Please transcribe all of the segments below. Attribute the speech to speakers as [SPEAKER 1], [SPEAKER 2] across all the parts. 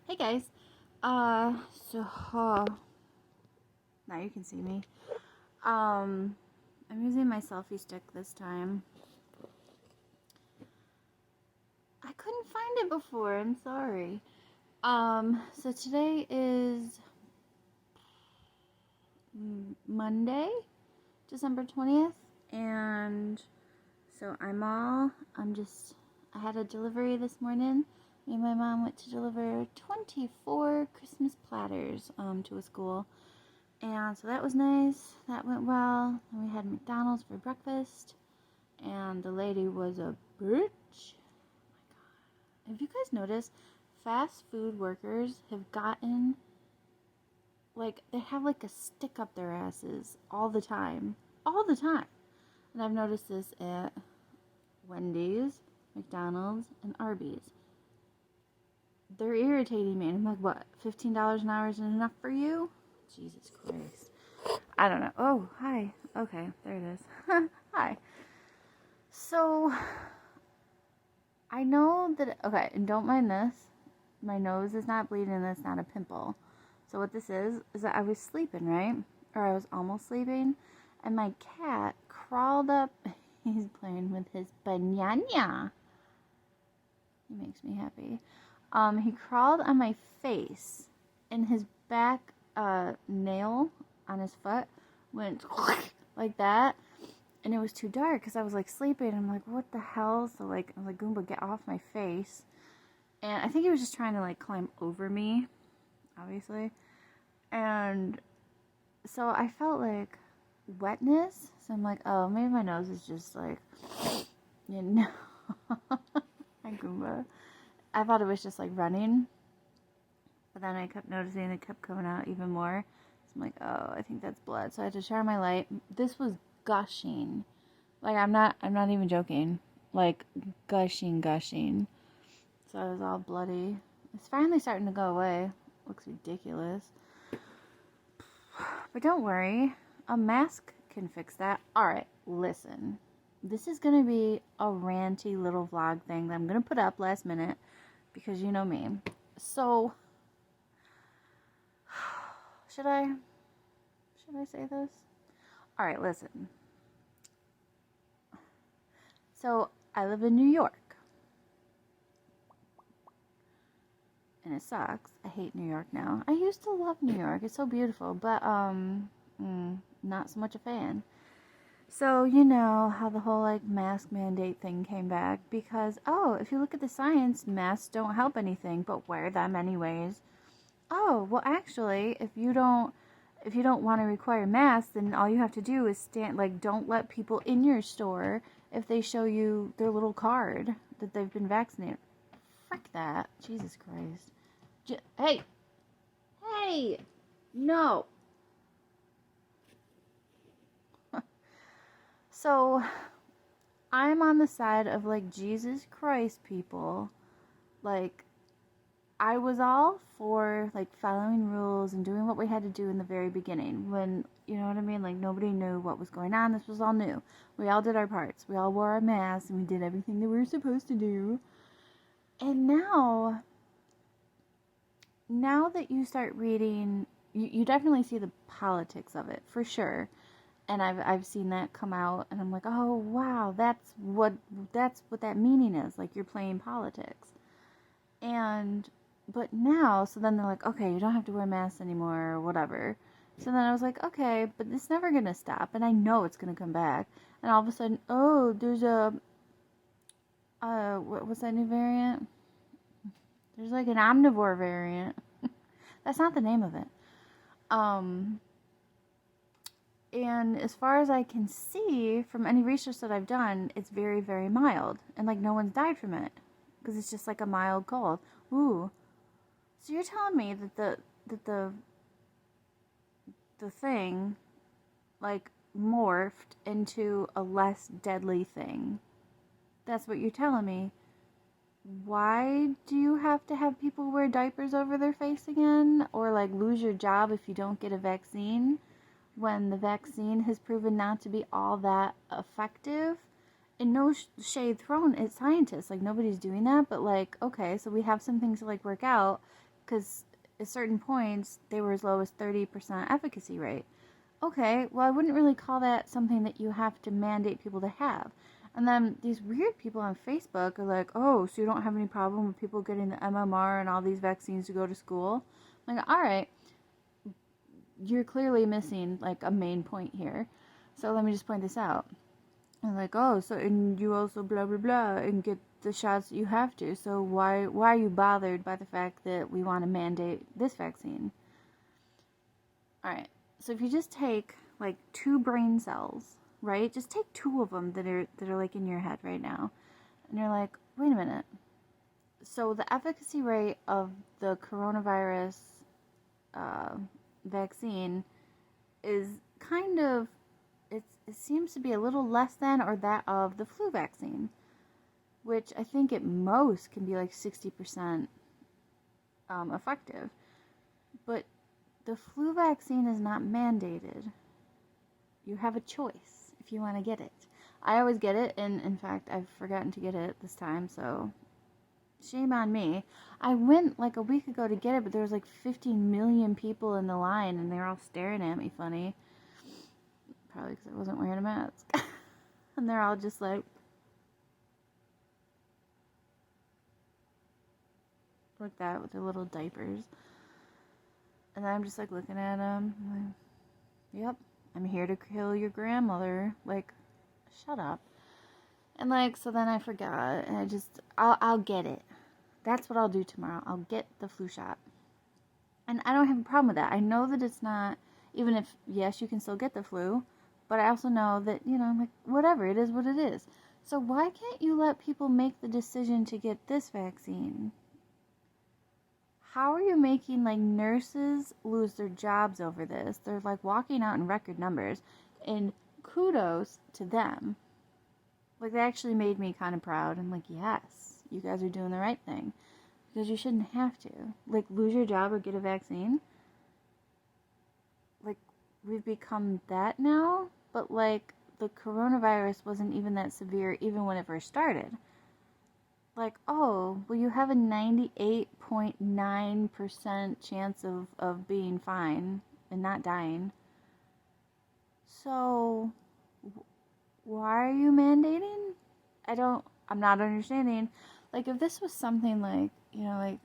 [SPEAKER 1] Hey guys. So now you can see me. I'm using my selfie stick this time. I couldn't find it before. I'm sorry. So today is Monday, December 20th, and so I had a delivery this morning. Me and my mom went to deliver 24 Christmas platters to a school. And so that was nice. That went well. And we had McDonald's for breakfast. And the lady was a bitch. Oh my god. Have you guys noticed fast food workers have gotten, like, they have like a stick up their asses all the time. All the time. And I've noticed this at Wendy's, McDonald's, and Arby's. They're irritating me. And I'm like, what? $15 an hour isn't enough for you? Jesus Christ. I don't know. Oh, hi. Okay, there it is. Hi. So, I know that, okay, and don't mind this. My nose is not bleeding and it's not a pimple. So what this is that I was sleeping, right? Or I was almost sleeping. And my cat crawled up. He's playing with his banana. He makes me happy. He crawled on my face, and his back nail on his foot went like that, and it was too dark because I was like sleeping. I'm like, what the hell? So like, I'm like, Goomba, get off my face. And I think he was just trying to like climb over me, obviously. And so I felt like wetness. So I'm like, oh, maybe my nose is just like, you know. Hi, Goomba. I thought it was just like running, but then I kept noticing it kept coming out even more. So I'm like, oh, I think that's blood. So I had to share my light. This was gushing. Like, I'm not even joking. Like, gushing. So I was all bloody. It's finally starting to go away. Looks ridiculous. But don't worry. A mask can fix that. Alright, listen. This is going to be a ranty little vlog thing that I'm going to put up last minute. Because you know me. So, should I say this? Alright, listen. So, I live in New York. And it sucks. I hate New York now. I used to love New York. It's so beautiful. But, not so much a fan. So, you know how the whole, like, mask mandate thing came back. Because, oh, if you look at the science, masks don't help anything. But wear them anyways. Oh, well, actually, if you don't want to require masks, then all you have to do is don't let people in your store if they show you their little card that they've been vaccinated. Frick that. Jesus Christ. Hey! No! So, I'm on the side of, like, Jesus Christ, people. Like, I was all for, like, following rules and doing what we had to do in the very beginning. When, you know what I mean? Like, nobody knew what was going on. This was all new. We all did our parts. We all wore our masks and we did everything that we were supposed to do. And now that you start reading, you definitely see the politics of it, for sure. And I've seen that come out, and I'm like, oh wow, that's what that meaning is. Like, you're playing politics. But now, so then they're like, okay, you don't have to wear masks anymore, or whatever. So then I was like, okay, but it's never gonna stop, and I know it's gonna come back. And all of a sudden, oh, there's a what's that new variant? There's like an omnivore variant. That's not the name of it. And as far as I can see from any research that I've done, it's very, very mild. And, like, no one's died from it. Because it's just, like, a mild cold. Ooh. So you're telling me that the thing, like, morphed into a less deadly thing. That's what you're telling me. Why do you have to have people wear diapers over their face again? Or, like, lose your job if you don't get a vaccine? When the vaccine has proven not to be all that effective. And no shade thrown at scientists. Like, nobody's doing that. But, like, okay, so we have some things to, like, work out. because at certain points, they were as low as 30% efficacy rate. Okay, well, I wouldn't really call that something that you have to mandate people to have. And then these weird people on Facebook are like, oh, so you don't have any problem with people getting the MMR and all these vaccines to go to school? I'm like, all right, you're clearly missing like a main point here. So let me just point this out. And like, oh, so and you also blah blah blah and get the shots that you have to. So why are you bothered by the fact that we want to mandate this vaccine? All right. So if you just take like 2 brain cells, right? Just take 2 of them that are like in your head right now. And you're like, "Wait a minute. So the efficacy rate of the coronavirus vaccine is kind of it seems to be a little less than or that of the flu vaccine, which I think at most can be like 60% effective. But the flu vaccine is not mandated. You have a choice if you want to get it. I always get it, and in fact, I've forgotten to get it this time, so shame on me. I went like a week ago to get it, but there was like 15 million people in the line, and they were all staring at me funny. Probably because I wasn't wearing a mask. And they're all just like that with their little diapers. And I'm just like looking at them. Like, yep, I'm here to kill your grandmother. Like, shut up. And like, so then I forgot, and I'll get it. That's what I'll do tomorrow. I'll get the flu shot. And I don't have a problem with that. I know that it's not, even if, yes, you can still get the flu, but I also know that, like, whatever, it is what it is. So why can't you let people make the decision to get this vaccine? How are you making, like, nurses lose their jobs over this? They're, like, walking out in record numbers, and kudos to them. Like, they actually made me kind of proud. I'm like, yes, you guys are doing the right thing. Because you shouldn't have to. Like, lose your job or get a vaccine. Like, we've become that now. But, like, the coronavirus wasn't even that severe even when it first started. Like, oh, well, you have a 98.9% chance of being fine and not dying. So, why are you mandating? I'm not understanding. Like, if this was something like, like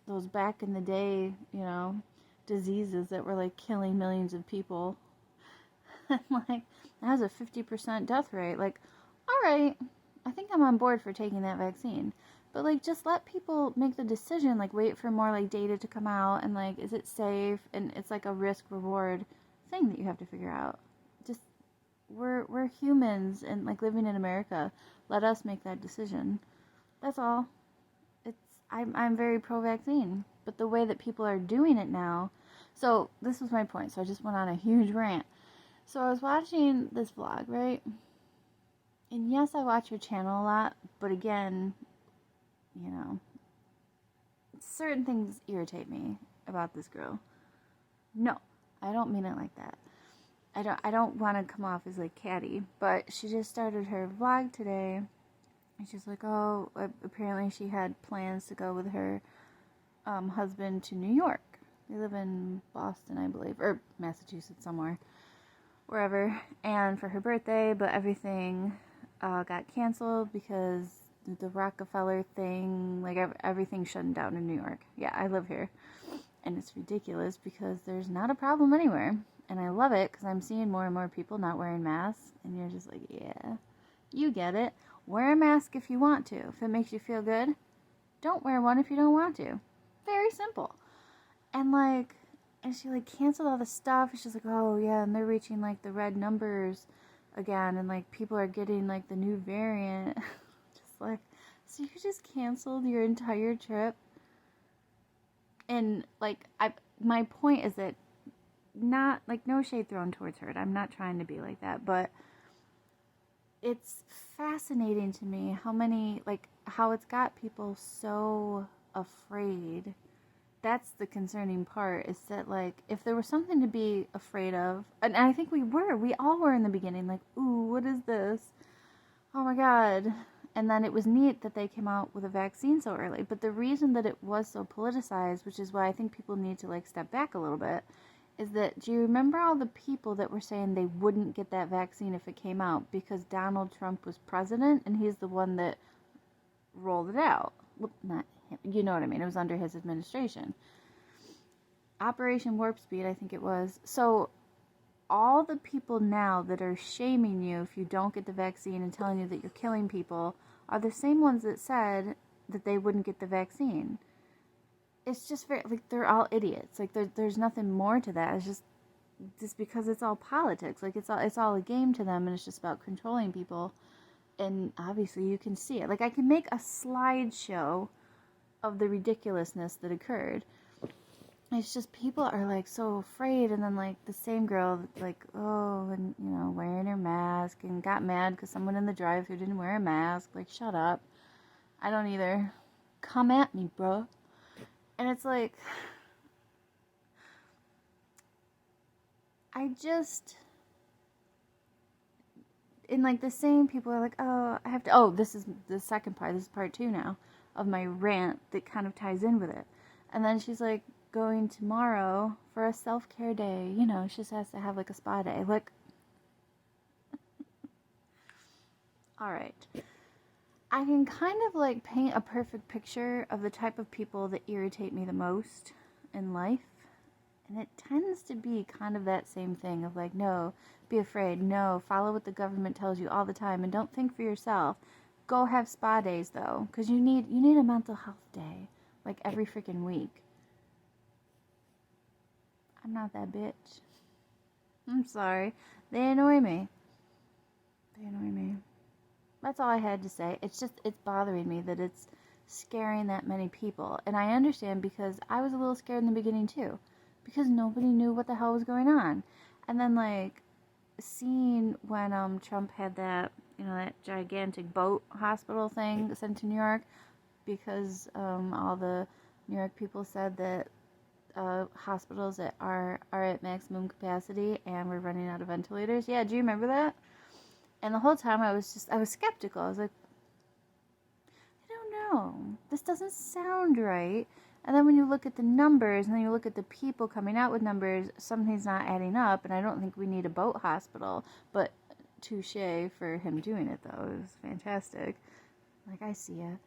[SPEAKER 1] those back in the day, diseases that were like killing millions of people, and like, that has a 50% death rate. Like, all right, I think I'm on board for taking that vaccine. But like, just let people make the decision, like wait for more like data to come out and like, is it safe? And it's like a risk reward thing that you have to figure out. Just, we're humans and like living in America. Let us make that decision. That's all. I'm very pro-vaccine. But the way that people are doing it now, so this was my point. So I just went on a huge rant. So I was watching this vlog, right? And yes, I watch her channel a lot, but again, certain things irritate me about this girl. No, I don't mean it like that. I don't want to come off as like catty, but she just started her vlog today, and she's like, oh, apparently she had plans to go with her husband to New York. They live in Boston, I believe, or Massachusetts somewhere, wherever, and for her birthday, but everything got canceled because the Rockefeller thing, like everything's shutting down in New York. Yeah, I live here, and it's ridiculous because there's not a problem anywhere, and I love it because I'm seeing more and more people not wearing masks, and you're just like, yeah, you get it. Wear a mask if you want to. If it makes you feel good, don't wear one if you don't want to. Very simple. And like, and she like canceled all the stuff. She's like, oh yeah, and they're reaching like the red numbers again, and like people are getting like the new variant. Just like, so you just canceled your entire trip. And like, my point is that, not like, no shade thrown towards her. I'm not trying to be like that, but it's fascinating to me how it's got people so afraid. That's the concerning part, is that like, if there was something to be afraid of, and I think we all were in the beginning, like, ooh, what is this? Oh my god. And then it was neat that they came out with a vaccine so early. But the reason that it was so politicized, which is why I think people need to like step back a little bit, is that, do you remember all the people that were saying they wouldn't get that vaccine if it came out because Donald Trump was president and he's the one that rolled it out? Well, not him, you know what I mean? It was under his administration. Operation Warp Speed, I think it was. So all the people now that are shaming you if you don't get the vaccine and telling you that you're killing people are the same ones that said that they wouldn't get the vaccine. It's just very, like, they're all idiots. Like, there's nothing more to that. It's just because it's all politics. Like, it's all a game to them, and it's just about controlling people. And obviously you can see it. Like, I can make a slideshow of the ridiculousness that occurred. It's just people are like so afraid, and then like the same girl like, oh, and you know, wearing her mask and got mad because someone in the drive-thru didn't wear a mask. Like, shut up. I don't either. Come at me, bro. And it's like, and like the same people are like, oh, I have to, oh, this is the second part, this is part 2 now of my rant that kind of ties in with it. And then she's like, going tomorrow for a self-care day, you know, she just has to have like a spa day. Like, all right. I can kind of like paint a perfect picture of the type of people that irritate me the most in life. And it tends to be kind of that same thing of like, no, be afraid. No, follow what the government tells you all the time and don't think for yourself. Go have spa days though, because you need a mental health day like every freaking week. I'm not that bitch. I'm sorry. They annoy me. That's all I had to say. It's bothering me that it's scaring that many people. And I understand because I was a little scared in the beginning too. Because nobody knew what the hell was going on. And then like seeing when Trump had that, you know, that gigantic boat hospital thing sent to New York because all the New York people said that hospitals that are at maximum capacity and we're running out of ventilators. Yeah, do you remember that? And the whole time I was skeptical. I was like, I don't know. This doesn't sound right. And then when you look at the numbers and then you look at the people coming out with numbers, something's not adding up. And I don't think we need a boat hospital. But touche for him doing it, though. It was fantastic. Like, I see it.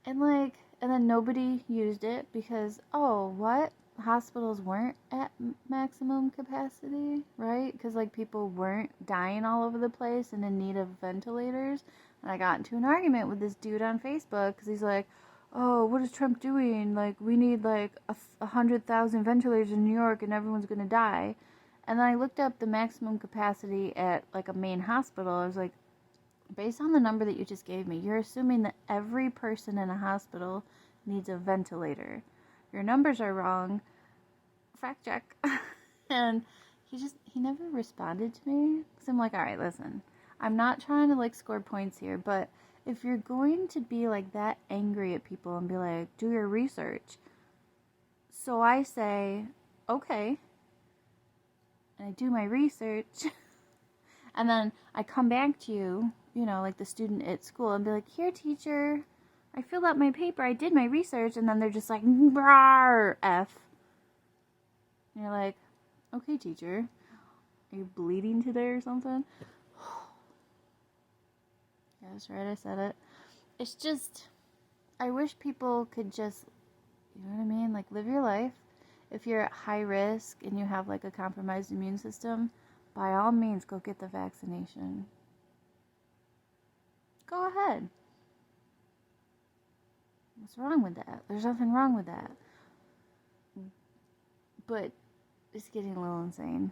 [SPEAKER 1] And then nobody used it because, oh, what? Hospitals weren't at maximum capacity, right? Because like people weren't dying all over the place and in need of ventilators. And I got into an argument with this dude on Facebook because he's like, oh, what is Trump doing? Like, we need like 100,000 ventilators in New York and everyone's gonna die. And then I looked up the maximum capacity at like a main hospital. I was like, based on the number that you just gave me, you're assuming that every person in a hospital needs a ventilator. Your numbers are wrong. Fact check. And he never responded to me. So I'm like, all right, listen. I'm not trying to like score points here, but if you're going to be like that angry at people and be like, do your research. So I say, okay. And I do my research. And then I come back to you, you know, like the student at school and be like, here, teacher, I filled out my paper, I did my research, and then they're just like, F. And you're like, okay, teacher, are you bleeding today or something? Yeah, that's right, I said it. It's just, I wish people could just, you know what I mean, like live your life. If you're at high risk and you have like a compromised immune system, by all means, go get the vaccination. Go ahead. What's wrong with that? There's nothing wrong with that. But it's getting a little insane.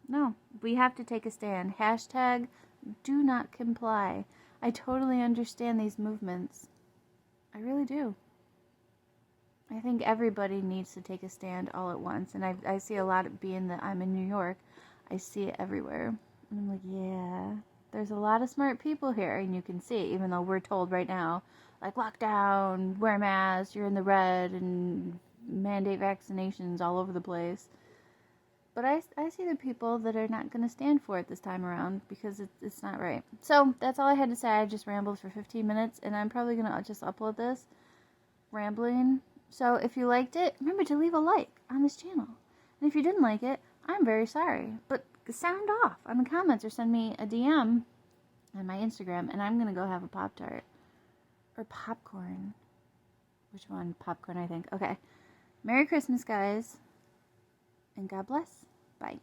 [SPEAKER 1] No, we have to take a stand. Hashtag do not comply. I totally understand these movements. I really do. I think everybody needs to take a stand all at once. And I see a lot of, being that I'm in New York, I see it everywhere. And I'm like, yeah, there's a lot of smart people here. And you can see, even though we're told right now, like, lockdown, wear masks, you're in the red, and mandate vaccinations all over the place. But I see the people that are not going to stand for it this time around because it's not right. So that's all I had to say. I just rambled for 15 minutes, and I'm probably going to just upload this rambling. So if you liked it, remember to leave a like on this channel. And if you didn't like it, I'm very sorry. But sound off on the comments or send me a DM on my Instagram, and I'm going to go have a Pop-Tart. Or popcorn. Which one? Popcorn, I think. Okay. Merry Christmas, guys. And God bless. Bye.